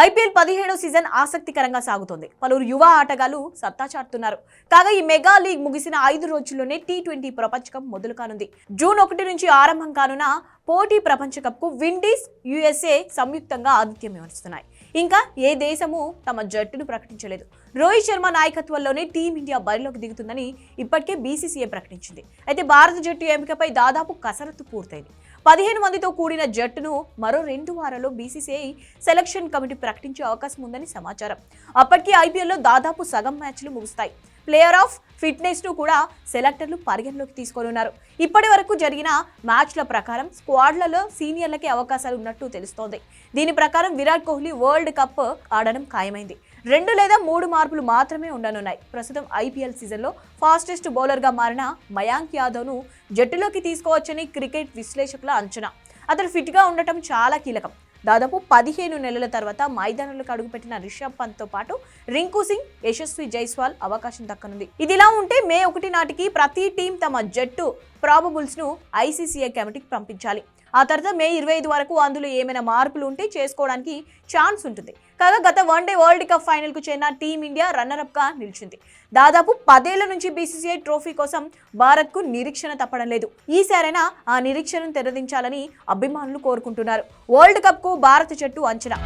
IPL 17వ season ఆసక్తికరంగా సాగుతోంది. పలువురు యువ ఆటగాళ్లు సత్తా చాటుతున్నారు. కాగా ఈ మెగా లీగ్ ముగిసిన 5 రోజుల్లోనే టీ20 ప్రపంచ కప్ మొదలు కానుంది. జూన్ 1 నుంచి ఆరంభం కానున్న పోటీ ప్రపంచ కప్ కు విండీస్, యుఎస్ఏ సంయుక్తంగా ఆతిథ్యం వహిస్తున్నాయి. ఇంకా ఏ దేశము తమ జట్టును ప్రకటించలేదు. రోహిత్ శర్మ నాయకత్వంలోనే టీమిండియా బరిలోకి దిగుతుందని ఇప్పటికే బీసీసీఐ ప్రకటించింది. అయితే భారత జట్టు ఎంపికపై దాదాపు కసరత్తు పూర్తయింది. 15 మందితో కూడిన జట్టును మరో 2 వారాల్లో బీసీసీఐ సెలక్షన్ కమిటీ ప్రకటించే అవకాశం ఉందని సమాచారం. అప్పటికి ఐపీఎల్లో దాదాపు సగం మ్యాచ్లు ముగుస్తాయి. ప్లేయర్ ఆఫ్ ఫిట్నెస్ ను కూడా సెలెక్టర్లు పరిగణలోకి తీసుకోనున్నారు. ఇప్పటి వరకు జరిగిన మ్యాచ్ల ప్రకారం స్క్వాడ్లలో సీనియర్లకే అవకాశాలు ఉన్నట్టు తెలుస్తోంది. దీని ప్రకారం విరాట్ కోహ్లీ వరల్డ్ కప్ ఆడడం ఖాయమైంది. 2 లేదా 3 మార్పులు మాత్రమే ఉండనున్నాయి. ప్రస్తుతం ఐపీఎల్ సీజన్లో ఫాస్టెస్ట్ బౌలర్గా మారిన మయాంక్ యాదవ్ను జట్టులోకి తీసుకోవచ్చని క్రికెట్ విశ్లేషకుల అంచనా. అతను ఫిట్గా ఉండటం చాలా కీలకం. దాదాపు 15 నెలల తర్వాత మైదానంలోకి అడుగుపెట్టిన రిషబ్ పంత్తో పాటు రింకు సింగ్, యశస్వి జైస్వాల్ అవకాశం దక్కనుంది. ఇదిలా ఉంటే మే 1 నాటికి ప్రతి టీం తమ జట్టు ప్రాబబుల్స్ ను ఐసీసీఐ కమిటీకి పంపించాలి. ఆ తర్వాత మే 25 వరకు అందులో ఏమైనా మార్పులు ఉంటే చేసుకోవడానికి ఛాన్స్ ఉంటుంది. కాగా గత వన్డే వరల్డ్ కప్ ఫైనల్ కు చేరిన టీమిండియా రన్నరప్ గా నిలిచింది. దాదాపు 10 ఏళ్ల నుంచి బీసీసీఐ ట్రోఫీ కోసం భారత్ కు నిరీక్షణ తప్పడం లేదు. ఈసారైనా ఆ నిరీక్షణను తెరదించాలని అభిమానులు కోరుకుంటున్నారు. వరల్డ్ కప్ కు భారత జట్టు అంచనా.